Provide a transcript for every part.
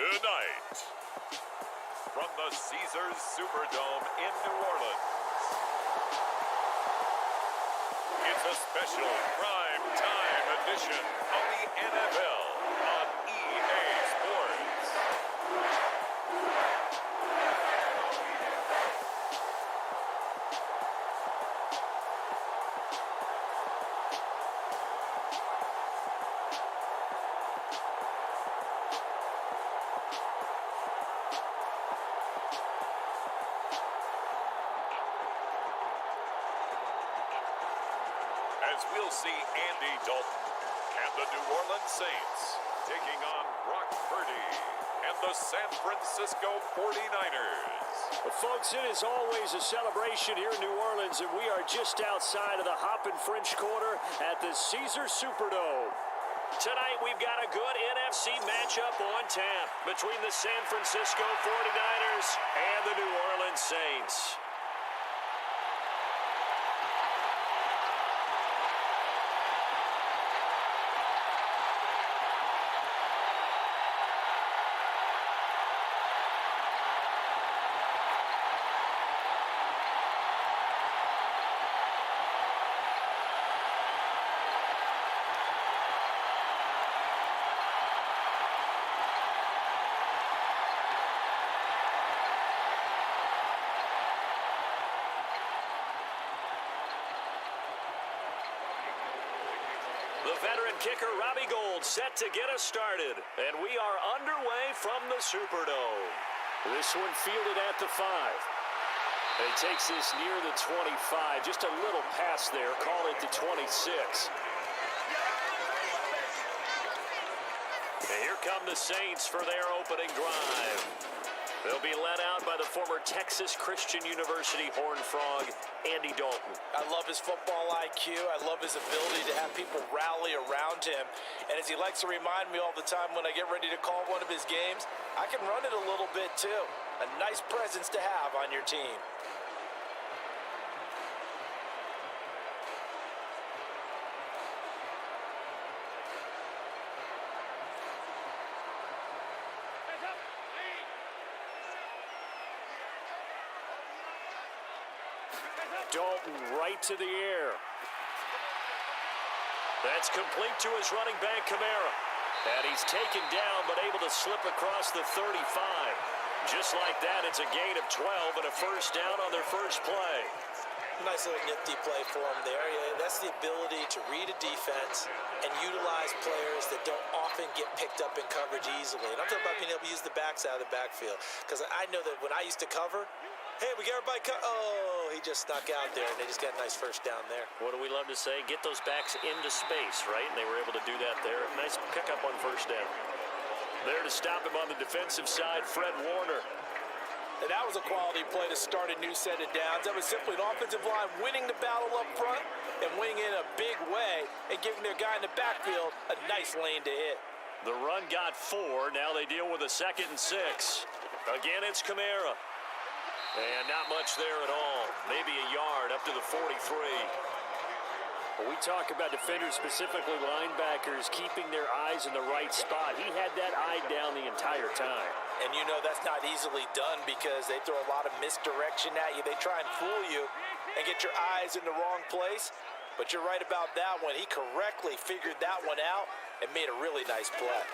Tonight, from the Caesars Superdome in New Orleans, it's a special prime time edition of the NFL on EA Sports. As we'll see Andy Dalton and the New Orleans Saints taking on Brock Purdy and the San Francisco 49ers. Well, folks, it is always a celebration here in New Orleans, and we are just outside of the Hoppin' French Quarter at the Caesars Superdome. Tonight, we've got a good NFC matchup on tap between the San Francisco 49ers and the New Orleans Saints. The veteran kicker, Robbie Gould, set to get us started. And we are underway from the Superdome. This one fielded at the 5. And he takes this near the 25. Just a little pass there. Call it the 26. And here come the Saints for their opening drive. They'll be led out by the former Texas Christian University Horned Frog, Andy Dalton. I love his football IQ. I love his ability to have people rally around him. And as he likes to remind me all the time when I get ready to call one of his games, I can run it a little bit too. A nice presence to have on your team. Dalton right to the air. That's complete to his running back, Kamara. And he's taken down, but able to slip across the 35. Just like that, it's a gain of 12 and a first down on their first play. Nice little nifty play for him there. Yeah, that's the ability to read a defense and utilize players that don't often get picked up in coverage easily. And I'm talking about being able to use the backs out of the backfield. Because I know that when I used to cover, hey, we got everybody oh, he just snuck out there, and they just got a nice first down there. What do we love to say? Get those backs into space, right? And they were able to do that there. Nice pickup on first down. There to stop him on the defensive side, Fred Warner. And that was a quality play to start a new set of downs. That was simply an offensive line winning the battle up front and winning in a big way and giving their guy in the backfield a nice lane to hit. The run got 4. Now they deal with a 2nd and 6. Again, it's Kamara. And not much there at all. Maybe a yard up to the 43. When we talk about defenders, specifically linebackers, keeping their eyes in the right spot, he had that eye down the entire time. And you know that's not easily done because they throw a lot of misdirection at you. They try and fool you and get your eyes in the wrong place. But you're right about that one. He correctly figured that one out and made a really nice play.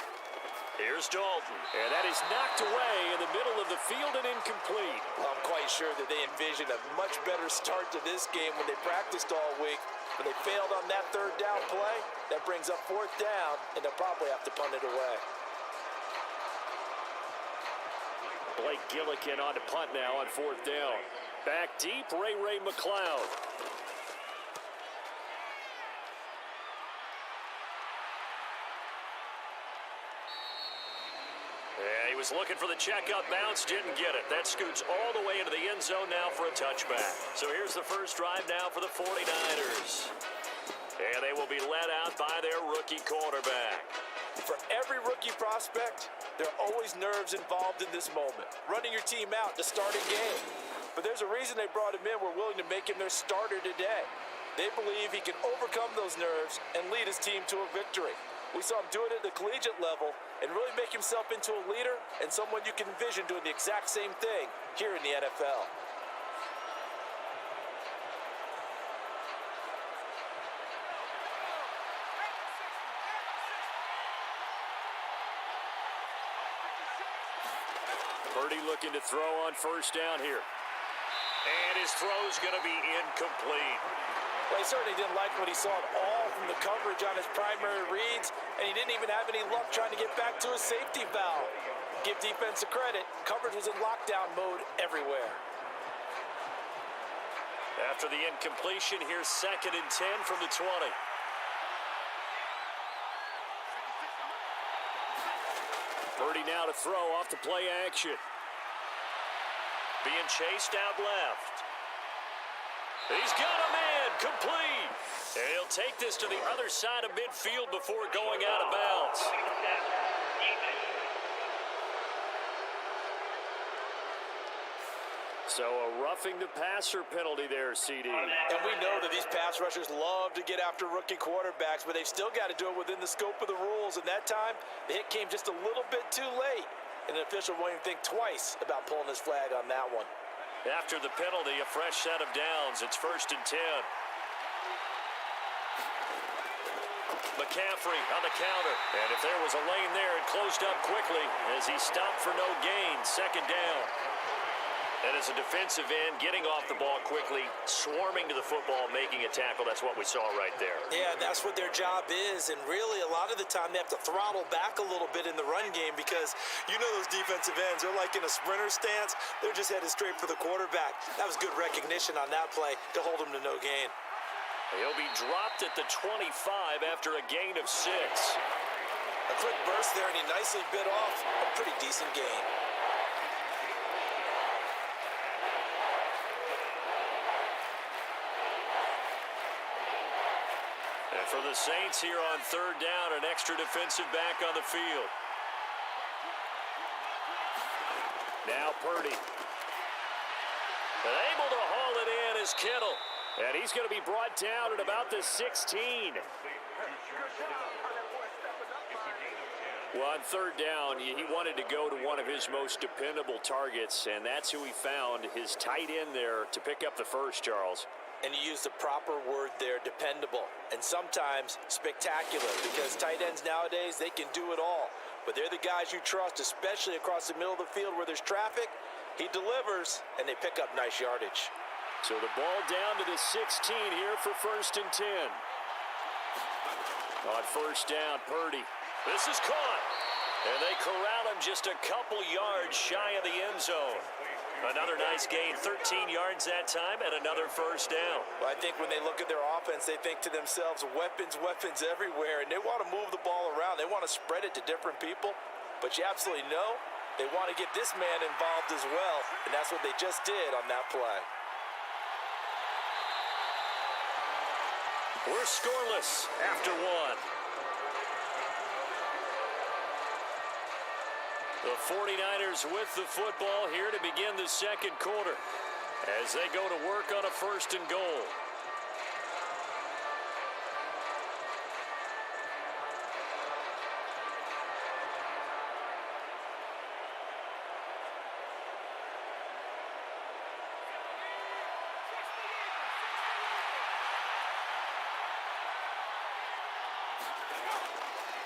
Here's Dalton, and that is knocked away in the middle of the field and incomplete. I'm quite sure that they envisioned a much better start to this game when they practiced all week. When they failed on that 3rd down play, that brings up 4th down, and they'll probably have to punt it away. Blake Gillikin on to punt now on 4th down. Back deep, Ray McLeod. Yeah, he was looking for the check-up bounce, didn't get it. That scoots all the way into the end zone now for a touchback. So here's the first drive now for the 49ers. And they will be led out by their rookie quarterback. For every rookie prospect, there are always nerves involved in this moment. Running your team out to start a game. But there's a reason they brought him in. We're willing to make him their starter today. They believe he can overcome those nerves and lead his team to a victory. We saw him do it at the collegiate level and really make himself into a leader and someone you can envision doing the exact same thing here in the NFL. Purdy looking to throw on first down here. And his throw's going to be incomplete. Well, he certainly didn't like what he saw at all from the coverage on his primary reads, and he didn't even have any luck trying to get back to his safety valve. Give defense a credit. Coverage was in lockdown mode everywhere. After the incompletion, here's 2nd and 10 from the 20. Purdy now to throw off the play action. Being chased out left. He's got a man, complete. And he'll take this to the other side of midfield before going out of bounds. So a roughing the passer penalty there, CD. And we know that these pass rushers love to get after rookie quarterbacks, but they've still got to do it within the scope of the rules. And that time, the hit came just a little bit too late. And an official won't even think twice about pulling his flag on that one. After the penalty, a fresh set of downs. It's 1st and 10. McCaffrey on the counter. And if there was a lane there, it closed up quickly as he stopped for no gain. 2nd down. And as a defensive end, getting off the ball quickly, swarming to the football, making a tackle. That's what we saw right there. Yeah, that's what their job is. And really, a lot of the time, they have to throttle back a little bit in the run game because you know those defensive ends, they're like in a sprinter stance. They're just headed straight for the quarterback. That was good recognition on that play to hold him to no gain. He'll be dropped at the 25 after a gain of 6. A quick burst there, and he nicely bit off a pretty decent gain. And for the Saints here on 3rd down, an extra defensive back on the field. Now Purdy. And able to haul it in is Kittle. And he's going to be brought down at about the 16. Well, on 3rd down, he wanted to go to one of his most dependable targets, and that's who he found, his tight end there, to pick up the first, Charles. And you use the proper word there, dependable, and sometimes spectacular, because tight ends nowadays, they can do it all. But they're the guys you trust, especially across the middle of the field where there's traffic. He delivers, and they pick up nice yardage. So the ball down to the 16 here for 1st and 10. On 1st down, Purdy. This is caught. And they corral him just a couple yards shy of the end zone. Another nice gain, 13 yards that time, and another 1st down. Well, I think when they look at their offense, they think to themselves, weapons, weapons everywhere, and they want to move the ball around. They want to spread it to different people, but you absolutely know they want to get this man involved as well, and that's what they just did on that play. We're scoreless after 1. The 49ers with the football here to begin the 2nd quarter as they go to work on a 1st and goal.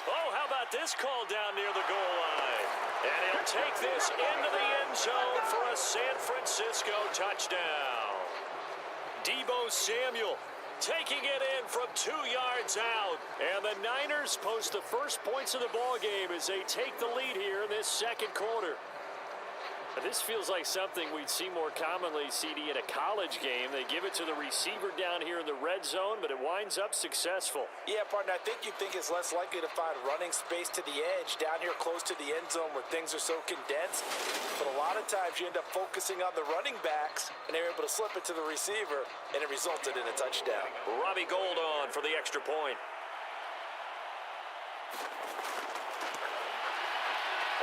Oh, how about this call down near the goal line? And he'll take this into the end zone for a San Francisco touchdown. Deebo Samuel taking it in from 2 yards out. And the Niners post the first points of the ball game as they take the lead here in this 2nd quarter. This feels like something we'd see more commonly, CD, in a college game. They give it to the receiver down here in the red zone, but it winds up successful. Yeah, partner, I think you think it's less likely to find running space to the edge down here close to the end zone where things are so condensed. But a lot of times you end up focusing on the running backs, and they're able to slip it to the receiver, and it resulted in a touchdown. Robbie Gould on for the extra point.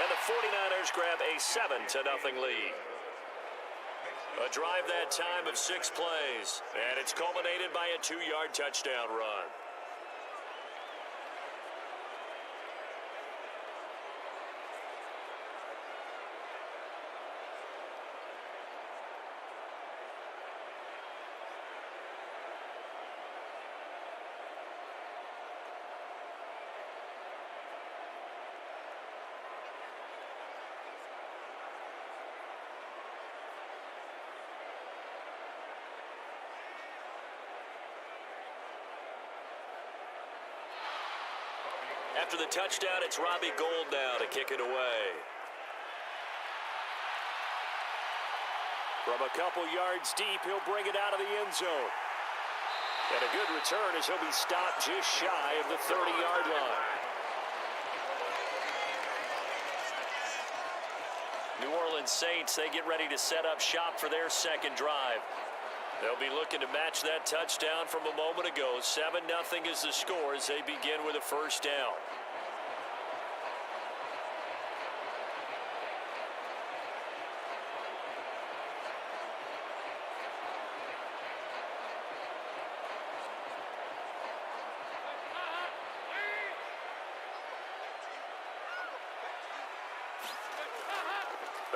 And the 49ers grab a 7-0 lead. A drive that time of 6 plays, and it's culminated by a 2-yard touchdown run. After the touchdown, it's Robbie Gould now to kick it away. From a couple yards deep, he'll bring it out of the end zone. And a good return as he'll be stopped just shy of the 30-yard line. New Orleans Saints, they get ready to set up shop for their second drive. They'll be looking to match that touchdown from a moment ago. 7-0 is the score as they begin with a first down.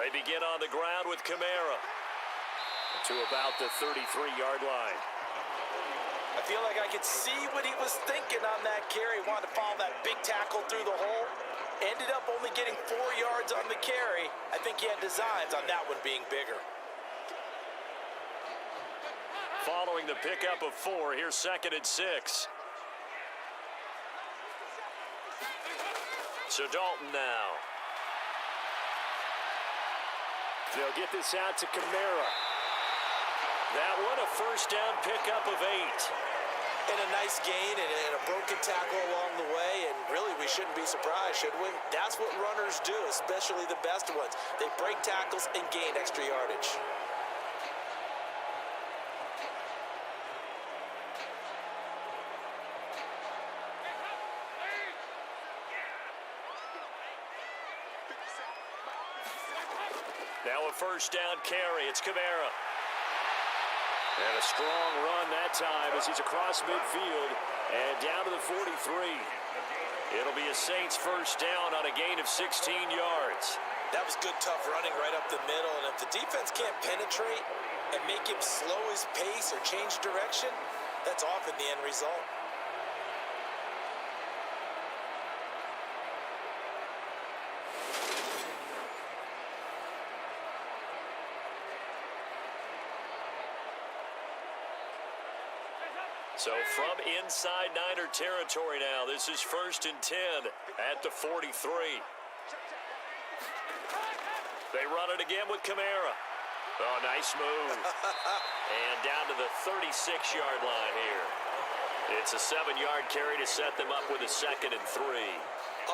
They begin on the ground with Kamara to about the 33-yard line. I feel like I could see what he was thinking on that carry. Wanted to follow that big tackle through the hole. Ended up only getting 4 yards on the carry. I think he had designs on that one being bigger. Following the pickup of 4, here's 2nd and 6. So Dalton now. They'll get this out to Kamara. That one, a first down pickup of 8. And a nice gain and a broken tackle along the way, and really we shouldn't be surprised, should we? That's what runners do, especially the best ones. They break tackles and gain extra yardage. Now a first down carry. It's Kamara. And a strong run that time as he's across midfield and down to the 43. It'll be a Saints first down on a gain of 16 yards. That was good, tough running right up the middle. And if the defense can't penetrate and make him slow his pace or change direction, that's often the end result. So from inside Niner territory now, this is 1st and 10 at the 43. They run it again with Kamara. Oh, nice move. And down to the 36-yard line here. It's a 7-yard carry to set them up with a 2nd and 3.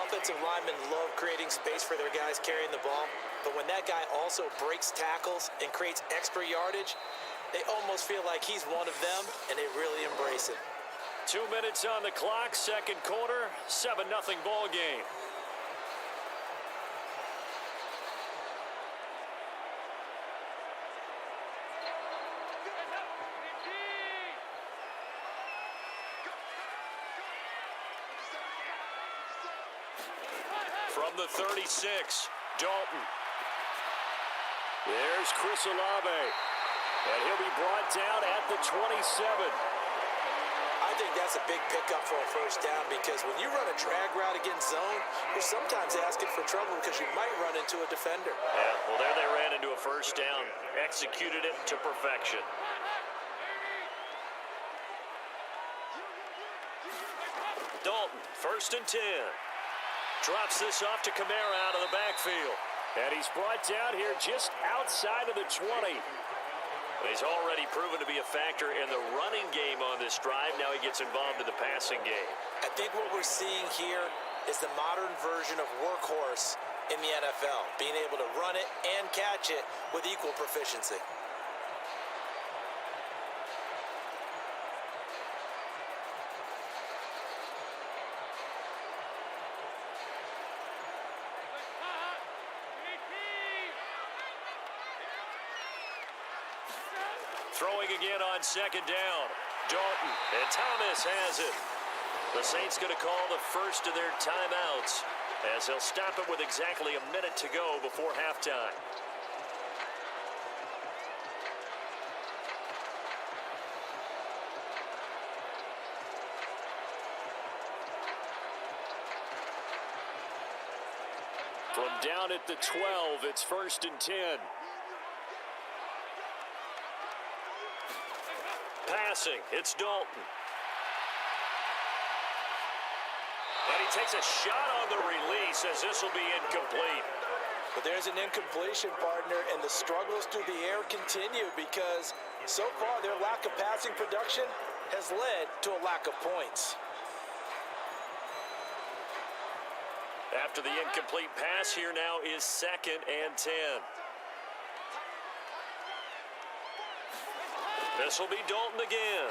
Offensive linemen love creating space for their guys carrying the ball, but when that guy also breaks tackles and creates extra yardage, they almost feel like he's one of them, and they really embrace it. 2 minutes on the clock, second quarter, 7-0 ball game. From the 36, Dalton. There's Chris Olave. And he'll be brought down at the 27. I think that's a big pickup for a first down, because when you run a drag route against zone, you're sometimes asking for trouble because you might run into a defender. Yeah, well, there they ran into a first down. Executed it to perfection. Dalton, 1st and 10. Drops this off to Kamara out of the backfield. And he's brought down here just outside of the 20. He's already proven to be a factor in the running game on this drive. Now he gets involved in the passing game. I think what we're seeing here is the modern version of workhorse in the NFL, being able to run it and catch it with equal proficiency. Throwing again on 2nd down. Dalton, and Thomas has it. The Saints going to call the first of their timeouts as they'll stop it with exactly a minute to go before halftime. From down at the 12, it's 1st and 10. Passing, it's Dalton. And he takes a shot on the release as this will be incomplete. But there's an incompletion, partner, and the struggles through the air continue because so far their lack of passing production has led to a lack of points. After the incomplete pass, here now is 2nd and 10. This will be Dalton again.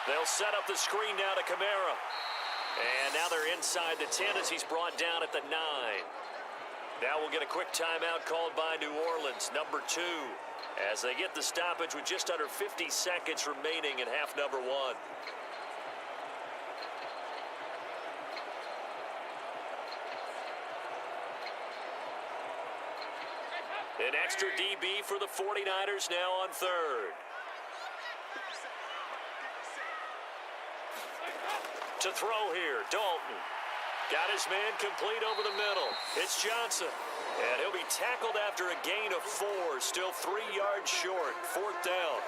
They'll set up the screen now to Kamara. And now they're inside the 10 as he's brought down at the 9. Now we'll get a quick timeout called by New Orleans, number 2, as they get the stoppage with just under 50 seconds remaining in half number 1. An extra DB for the 49ers now on 3rd. To throw here, Dalton. Got his man complete over the middle. It's Johnson. And he'll be tackled after a gain of 4. Still 3 yards short. 4th down.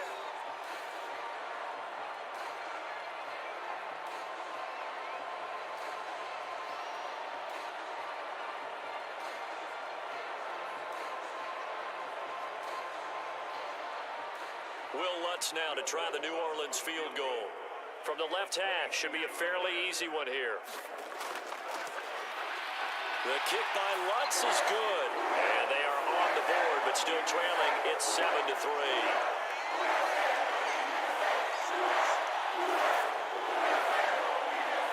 Will Lutz now to try the New Orleans field goal. From the left hash, should be a fairly easy one here. The kick by Lutz is good. And they are on the board, but still trailing. It's 7-3.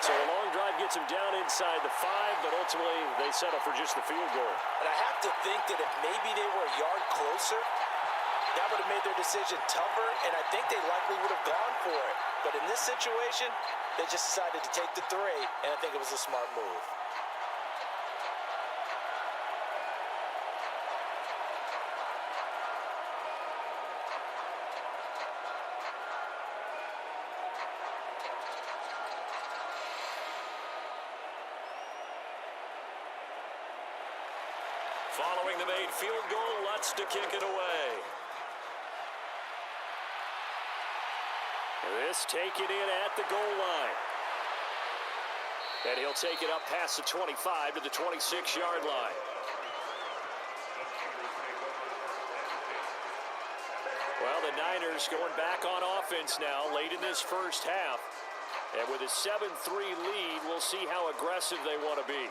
So a long drive gets him down inside the 5, but ultimately they settle for just the field goal. And I have to think that if maybe they were a yard closer, that would have made their decision tougher, and I think they likely would have gone for it. But in this situation, they just decided to take the 3, and I think it was a smart move. Following the made field goal, Lutz to kick it away. This taken in at the goal line. And he'll take it up past the 25 to the 26-yard line. Well, the Niners going back on offense now late in this first half. And with a 7-3 lead, we'll see how aggressive they want to be.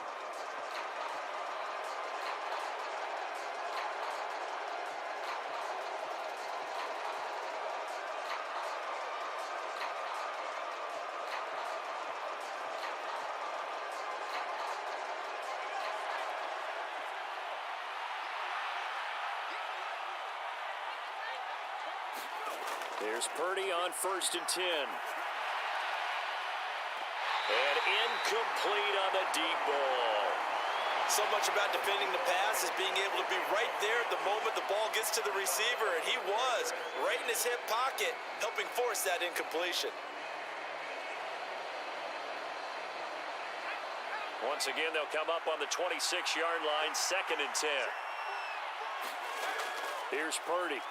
Here's Purdy on 1st and 10. And incomplete on the deep ball. So much about defending the pass is being able to be right there at the moment the ball gets to the receiver, and he was right in his hip pocket, helping force that incompletion. Once again, they'll come up on the 26-yard line, 2nd and 10. Here's Purdy.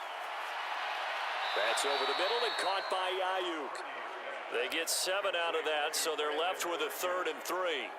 That's over the middle and caught by Ayuk. They get 7 out of that, so they're left with a 3rd and 3.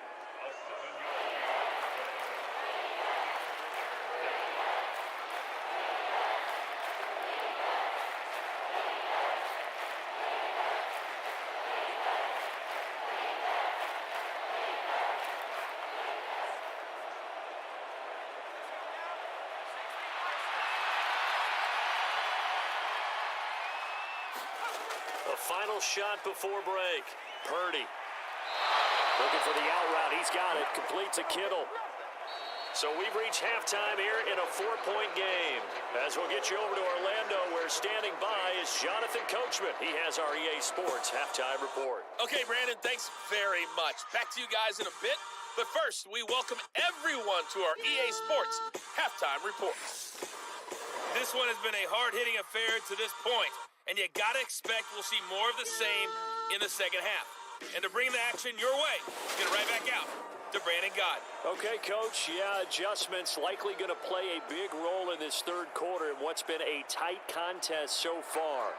The final shot before break. Purdy looking for the out route. He's got it. Completes a Kittle. So we've reached halftime here in a 4-point game. As we'll get you over to Orlando, where standing by is Jonathan Coachman. He has our EA Sports halftime report. Okay, Brandon, thanks very much. Back to you guys in a bit. But first, we welcome everyone to our EA Sports halftime report. This one has been a hard-hitting affair to this point. And you got to expect we'll see more of the same in the second half. And to bring the action your way, get it right back out to Brandon God. Okay, Coach. Yeah, adjustments likely going to play a big role in this 3rd quarter in what's been a tight contest so far.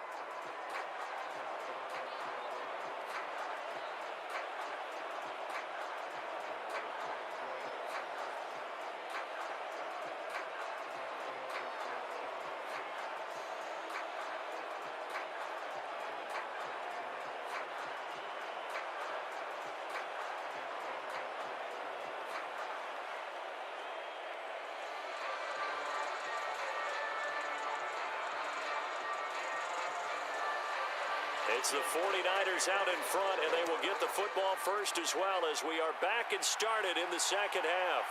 It's the 49ers out in front, and they will get the football first as well as we are back and started in the second half.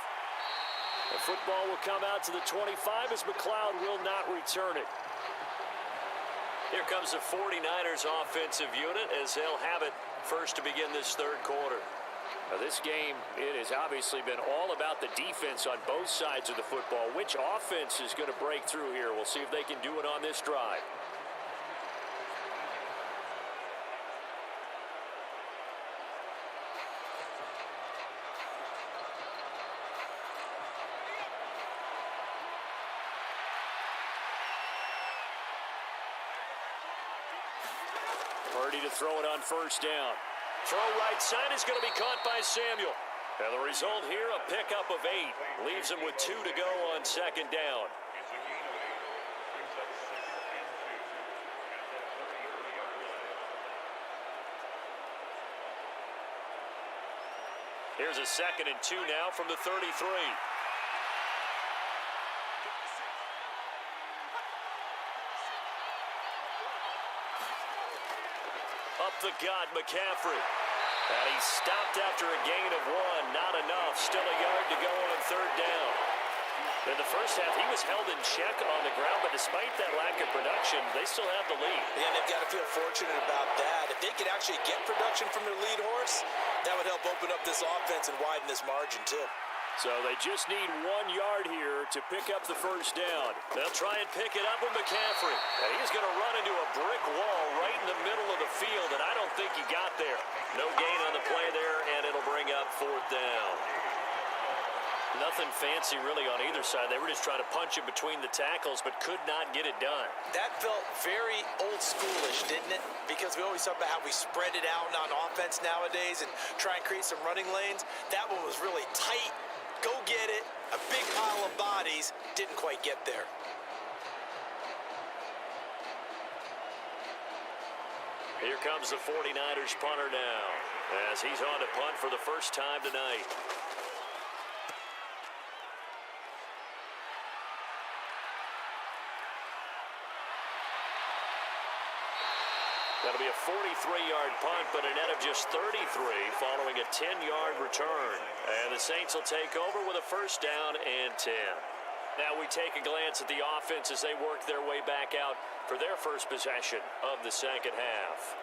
The football will come out to the 25 as McLeod will not return it. Here comes the 49ers offensive unit as they'll have it first to begin this third quarter. Now this game, it has obviously been all about the defense on both sides of the football. Which offense is going to break through here? We'll see if they can do it on this drive. Purdy to throw it on first down. Throw right side is going to be caught by Samuel. And the result here, a pickup of 8. Leaves him with 2 to go on second down. Here's a 2nd and 2 now from the 33. Up the gut, McCaffrey. And he stopped after a gain of 1. Not enough. Still a yard to go on third down. In the first half, he was held in check on the ground, but despite that lack of production, they still have the lead. Yeah, and they've got to feel fortunate about that. If they could actually get production from their lead horse, that would help open up this offense and widen this margin, too. So they just need 1 yard here to pick up the first down. They'll try and pick it up with McCaffrey. And he's going to run into a brick wall right in the middle of the field, and I don't think he got there. No gain on the play there, and it'll bring up fourth down. Nothing fancy really on either side. They were just trying to punch it between the tackles, but could not get it done. That felt very old schoolish, didn't it? Because we always talk about how we spread it out on offense nowadays and try and create some running lanes. That one was really tight. Go get it. A big pile of bodies. Didn't quite get there. Here comes the 49ers punter now as he's on to punt for the first time tonight. That'll be a 43-yard punt, but a net of just 33 following a 10-yard return. And the Saints will take over with a first down and 10. Now we take a glance at the offense as they work their way back out for their first possession of the second half.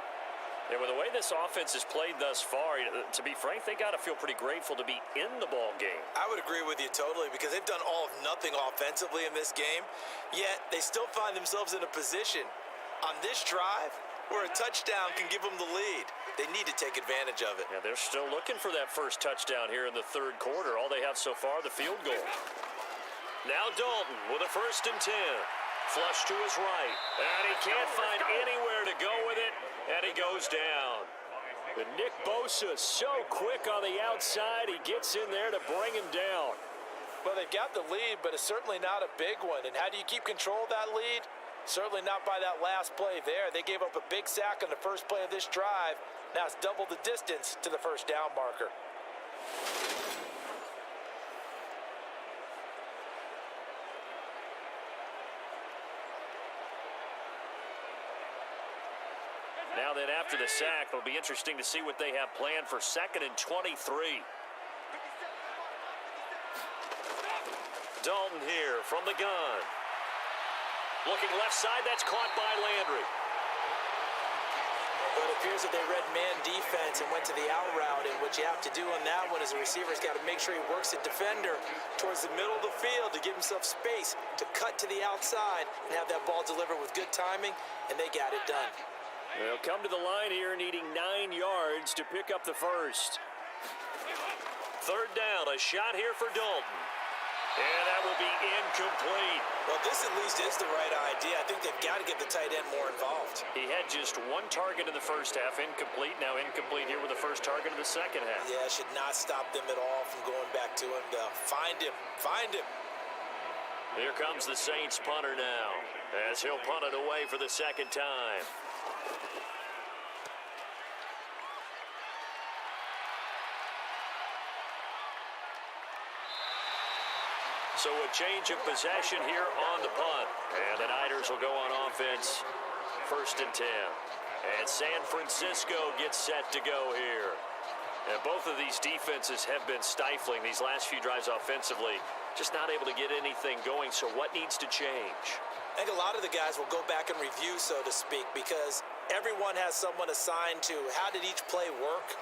And with the way this offense has played thus far, to be frank, they got to feel pretty grateful to be in the ball game. I would agree with you totally because they've done all of nothing offensively in this game, yet they still find themselves in a position on this drive where a touchdown can give them the lead. They need to take advantage of it. Yeah, they're still looking for that first touchdown here in the third quarter. All they have so far, the field goal. Now Dalton with a 1st and 10. Flush to his right. And he can't find anywhere to go with it. And he goes down. And Nick Bosa so quick on the outside. He gets in there to bring him down. Well, they've got the lead, but it's certainly not a big one. And how do you keep control of that lead? Certainly not by that last play there. They gave up a big sack on the first play of this drive. Now it's double the distance to the first down marker. Now then, after the sack, it'll be interesting to see what they have planned for 2nd and 23. Dalton here from the gun. Looking left side, that's caught by Landry. Well, it appears that they read man defense and went to the out route, and what you have to do on that one is a receiver's got to make sure he works the defender towards the middle of the field to give himself space to cut to the outside and have that ball delivered with good timing, and they got it done. They'll come to the line here needing 9 yards to pick up the first. Third down, a shot here for Dalton. And that will be incomplete. Well, this at least is the right idea. I think they've got to get the tight end more involved. He had just 1 target in the first half, incomplete. Now incomplete here with the first target of the second half. Yeah, should not stop them at all from going back to him to find him. Find him. Here comes the Saints punter now as he'll punt it away for the second time. So a change of possession here on the punt. And the Niners will go on offense, 1st and 10. And San Francisco gets set to go here. And both of these defenses have been stifling these last few drives offensively. Just not able to get anything going, so what needs to change? I think a lot of the guys will go back and review, so to speak, because everyone has someone assigned to how did each play work.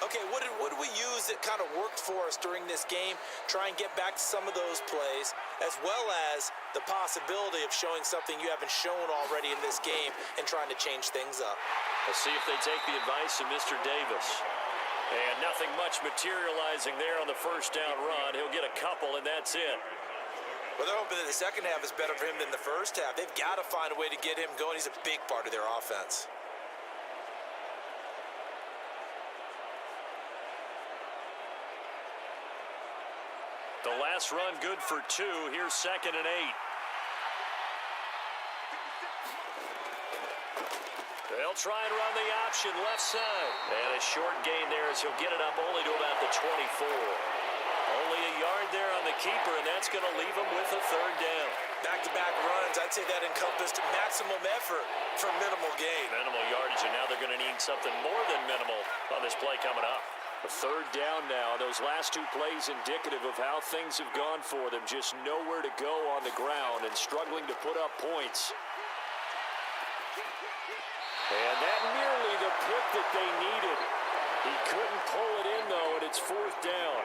Okay, what did we use that kind of worked for us during this game? Try and get back to some of those plays, as well as the possibility of showing something you haven't shown already in this game and trying to change things up. Let's see if they take the advice of Mr. Davis. And nothing much materializing there on the first down run. He'll get a couple, and that's it. Well, they're hoping that the second half is better for him than the first half. They've got to find a way to get him going. He's a big part of their offense. The last run good for 2. Here's 2nd and 8. They'll try and run the option left side. And a short gain there as he'll get it up only to about the 24. Only a yard there on the keeper, and that's going to leave him with a 3rd down. Back-to-back runs, I'd say that encompassed maximum effort for minimal gain. Minimal yardage, and now they're going to need something more than minimal on this play coming up. A 3rd down now. Those last 2 plays indicative of how things have gone for them. Just nowhere to go on the ground and struggling to put up points. And that nearly the pick that they needed. He couldn't pull it in, though, and it's 4th down.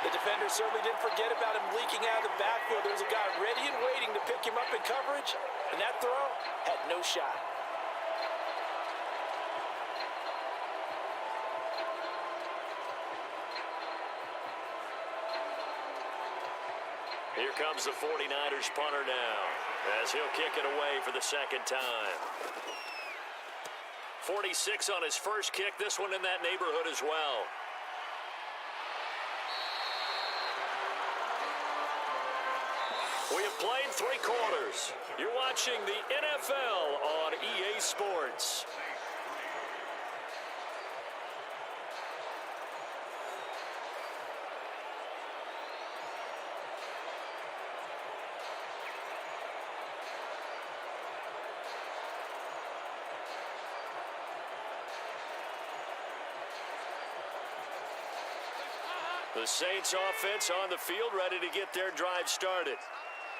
The defender certainly didn't forget about him leaking out of the backfield. There was a guy ready and waiting to pick him up in coverage, and that throw had no shot. Here comes the 49ers punter now, as he'll kick it away for the 2nd time. 46 on his first kick, this one in that neighborhood as well. We have played 3 quarters. You're watching the NFL on EA Sports. The Saints offense on the field ready to get their drive started.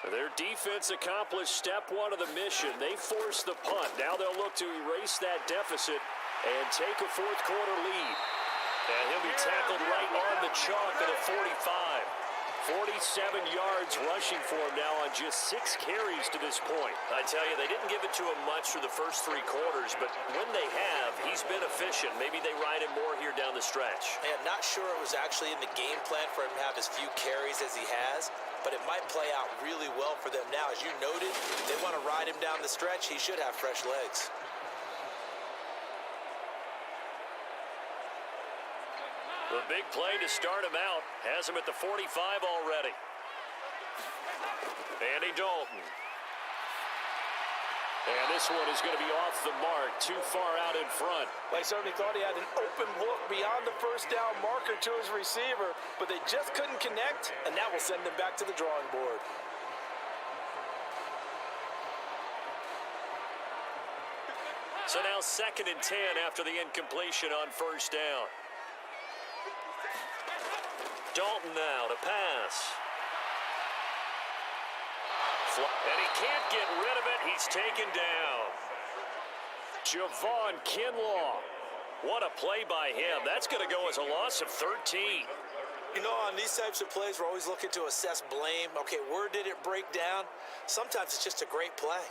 Their defense accomplished step 1 of the mission. They forced the punt. Now they'll look to erase that deficit and take a 4th quarter lead. And he'll be tackled right on the chalk at the 45. 47 yards rushing for him now on just 6 carries to this point. I tell you, they didn't give it to him much for the first 3 quarters, but when they have, he's been efficient. Maybe they ride him more here down the stretch. Man, not sure it was actually in the game plan for him to have as few carries as he has, but it might play out really well for them now. As you noted, they want to ride him down the stretch. He should have fresh legs. The big play to start him out has him at the 45 already. Andy Dalton. And this one is going to be off the mark, too far out in front. They certainly thought he had an open look beyond the first down marker to his receiver, but they just couldn't connect, and that will send them back to the drawing board. So now 2nd and 10 after the incompletion on first down. Dalton now to pass. And he can't get rid of it. He's taken down. Javon Kinlaw. What a play by him. That's going to go as a loss of 13. You know, on these types of plays, we're always looking to assess blame. Okay, where did it break down? Sometimes it's just a great play.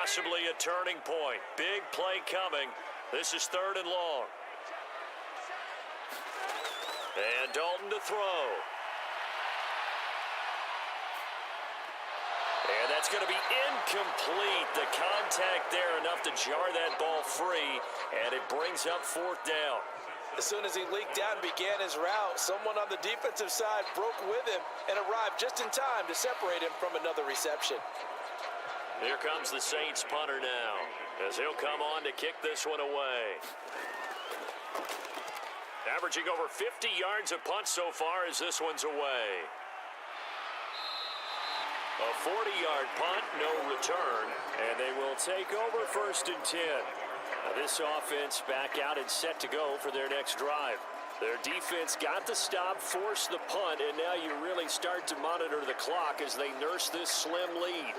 Possibly a turning point. Big play coming. This is 3rd and long. And Dalton to throw. And that's going to be incomplete. The contact there enough to jar that ball free. And it brings up 4th down. As soon as he leaked out and began his route, someone on the defensive side broke with him and arrived just in time to separate him from another reception. Here comes the Saints punter now, as he'll come on to kick this one away. Averaging over 50 yards a punt so far as this one's away. A 40-yard punt, no return, and they will take over 1st and 10. Now this offense back out and set to go for their next drive. Their defense got the stop, forced the punt, and now you really start to monitor the clock as they nurse this slim lead.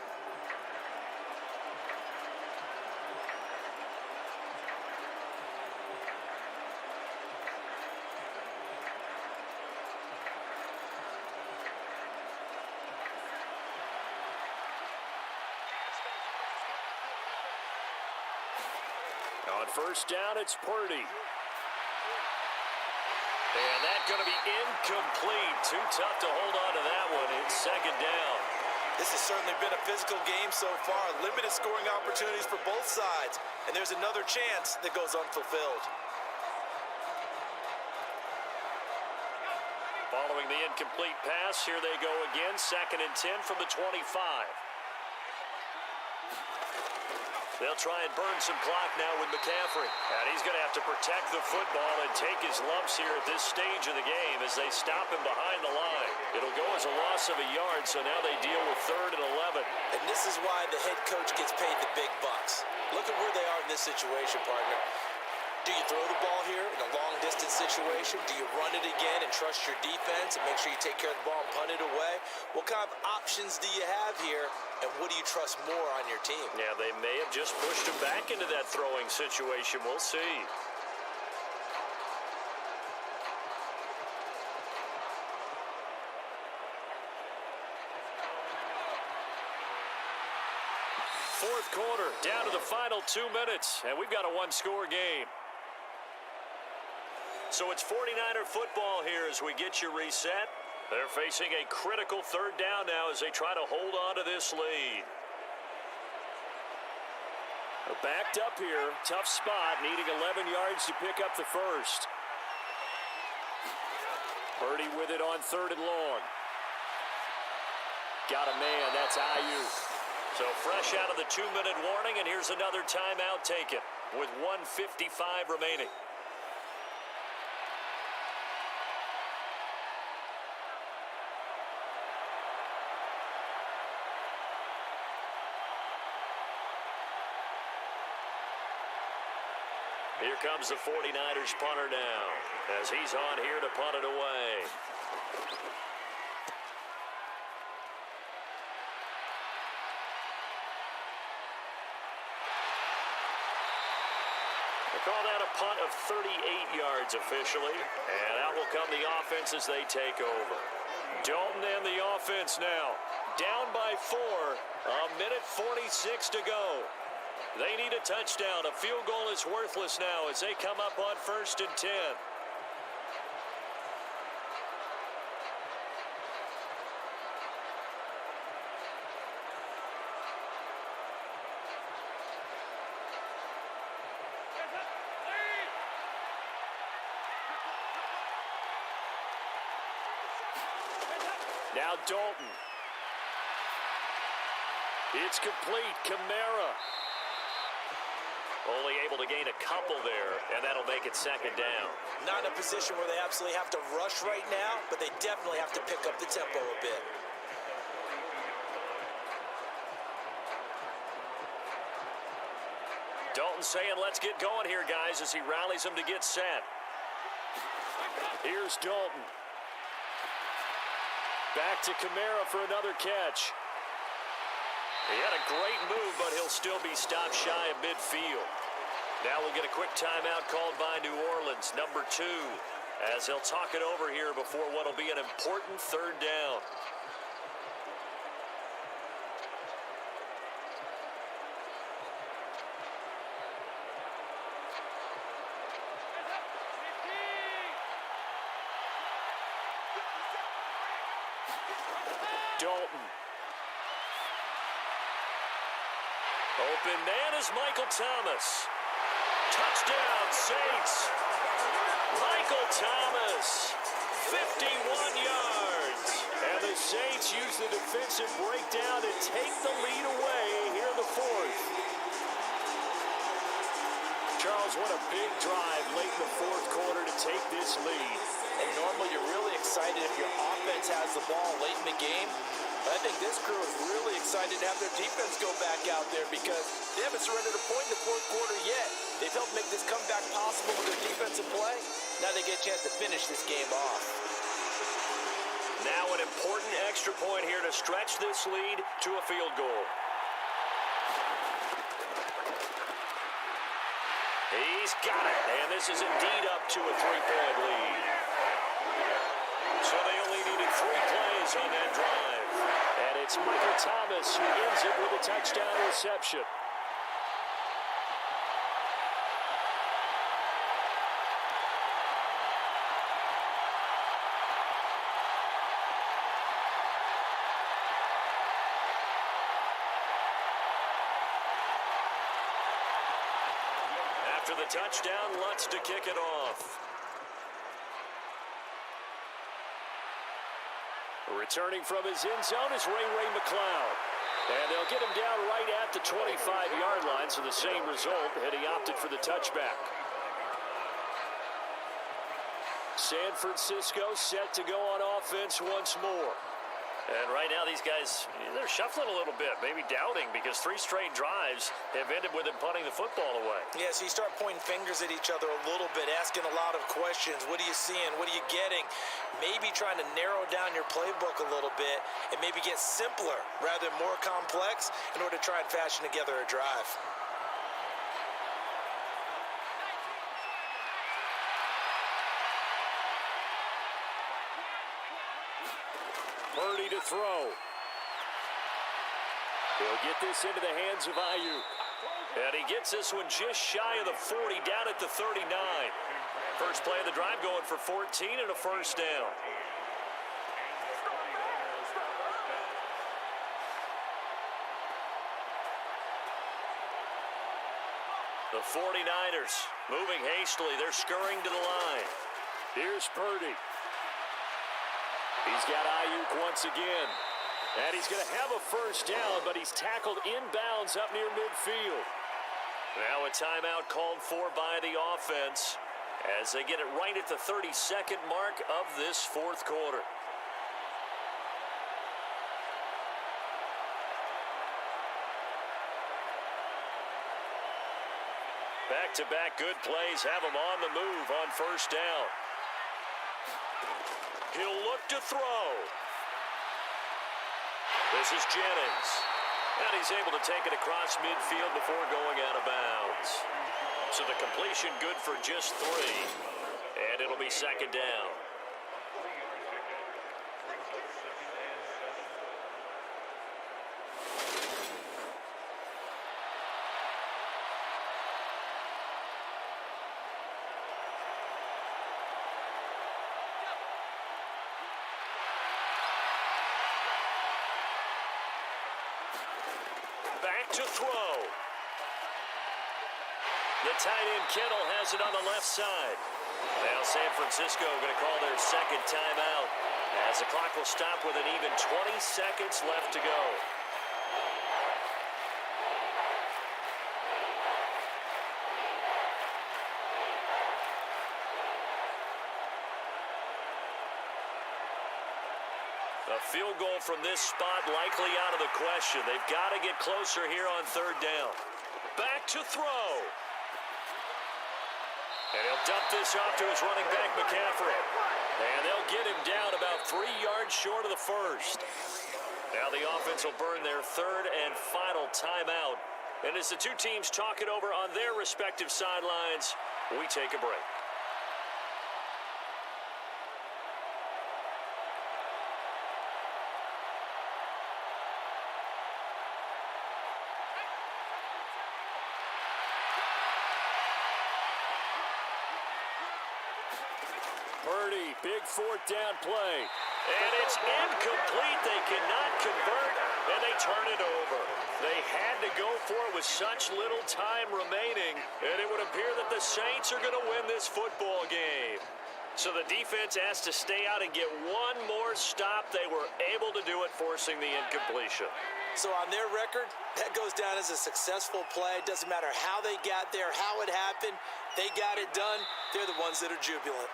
On 1st down, it's Purdy. And that's going to be incomplete. Too tough to hold on to that one. It's 2nd down. This has certainly been a physical game so far. Limited scoring opportunities for both sides. And there's another chance that goes unfulfilled. Following the incomplete pass, here they go again. 2nd and 10 from the 25. They'll try and burn some clock now with McCaffrey. And he's going to have to protect the football and take his lumps here at this stage of the game as they stop him behind the line. It'll go as a loss of a yard, so now they deal with 3rd and 11. And this is why the head coach gets paid the big bucks. Look at where they are in this situation, partner. Do you throw the ball here in a long-distance situation? Do you run it again and trust your defense and make sure you take care of the ball and punt it away? What kind of options do you have here, and what do you trust more on your team? Yeah, they may have just pushed him back into that throwing situation. We'll see. Fourth quarter, down to the final 2 minutes, and we've got a one-score game. So it's 49er football here as we get you reset. They're facing a critical 3rd down now as they try to hold on to this lead. They're backed up here, tough spot, needing 11 yards to pick up the first. Purdy with it on 3rd and long. Got a man, that's Ayuk. So fresh out of the 2-minute warning, and here's another timeout taken with 1:55 remaining. Here comes the 49ers punter now as he's on here to punt it away. They call that a punt of 38 yards officially, and out will come the offense as they take over. Dalton and the offense now, down by 4, a minute 46 to go. They need a touchdown. A field goal is worthless now as they come up on 1st and 10. Now Dalton. It's complete. Kamara. Only able to gain a couple there, and that'll make it 2nd down. Not in a position where they absolutely have to rush right now, but they definitely have to pick up the tempo a bit. Dalton saying, let's get going here, guys, as he rallies them to get set. Here's Dalton. Back to Kamara for another catch. He had a great move, but he'll still be stopped shy of midfield. Now we'll get a quick timeout called by New Orleans, number 2, as they'll talk it over here before what will be an important 3rd down. Dalton. Open man is Michael Thomas. Touchdown, Saints. Thomas, 51 yards. And the Saints use the defensive breakdown to take the lead away here in the fourth. Charles, what a big drive late in the fourth quarter to take this lead. And normally you're really excited if your offense has the ball late in the game. But I think this crew is really excited to have their defense go back out there because they haven't surrendered a point in the fourth quarter yet. They've helped make this comeback possible with their defensive play. Now they get a chance to finish this game off. Now an important extra point here to stretch this lead to a field goal. He's got it, and this is indeed up to a 3-point lead. So they only needed 3 plays on that drive. And it's Michael Thomas who ends it with a touchdown reception. After the touchdown, Lutz to kick it off. Returning from his end zone is Ray McLeod. And they'll get him down right at the 25-yard line, so the same result, and he opted for the touchback. San Francisco set to go on offense once more. And right now these guys, they're shuffling a little bit, maybe doubting, because 3 straight drives have ended with them punting the football away. Yeah, so you start pointing fingers at each other a little bit, asking a lot of questions. What are you seeing? What are you getting? Maybe trying to narrow down your playbook a little bit and maybe get simpler rather than more complex in order to try and fashion together a drive. Purdy to throw. He'll get this into the hands of Ayuk. And he gets this one just shy of the 40, down at the 39. First play of the drive going for 14 and a first down. The 49ers moving hastily. They're scurrying to the line. Here's Purdy. He's got Ayuk once again. And he's going to have a first down, but he's tackled inbounds up near midfield. Now a timeout called for by the offense as they get it right at the 32nd mark of this fourth quarter. Back-to-back good plays have him on the move on first down. He'll look to throw. This is Jennings. And he's able to take it across midfield before going out of bounds. So the completion good for just 3. And it'll be second down. Back to throw. The tight end Kittle has it on the left side. Now San Francisco going to call their second timeout as the clock will stop with an even 20 seconds left to go. A field goal from this spot likely out of the question. They've got to get closer here on third down. Back to throw. And he'll dump this off to his running back, McCaffrey. And they'll get him down about 3 yards short of the first. Now the offense will burn their third and final timeout. And as the two teams talk it over on their respective sidelines, we take a break. Purdy, big fourth down play. And it's incomplete. They cannot convert, and they turn it over. They had to go for it with such little time remaining, and it would appear that the Saints are going to win this football game. So the defense asked to stay out and get one more stop. They were able to do it, forcing the incompletion. So on their record, that goes down as a successful play. Doesn't matter how they got there, how it happened. They got it done. They're the ones that are jubilant.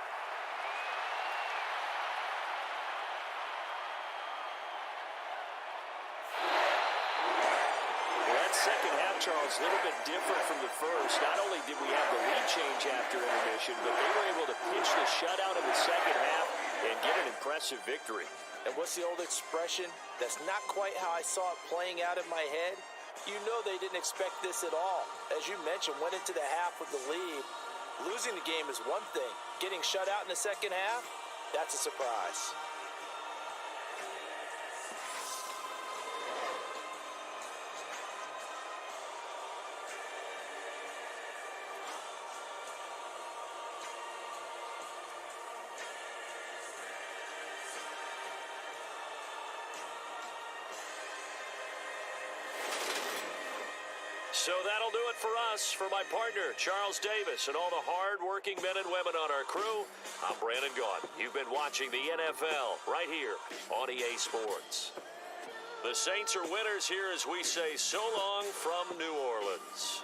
Second half, Charles, a little bit different from the first. Not only did we have the lead change after intermission, but they were able to pitch the shutout in the second half and get an impressive victory. And what's the old expression? That's not quite how I saw it playing out in my head. You know they didn't expect this at all. As you mentioned, went into the half with the lead. Losing the game is one thing. Getting shut out in the second half, that's a surprise. So that'll do it for us. For my partner, Charles Davis, and all the hard-working men and women on our crew, I'm Brandon Gaudin. You've been watching the NFL right here on EA Sports. The Saints are winners here as we say so long from New Orleans.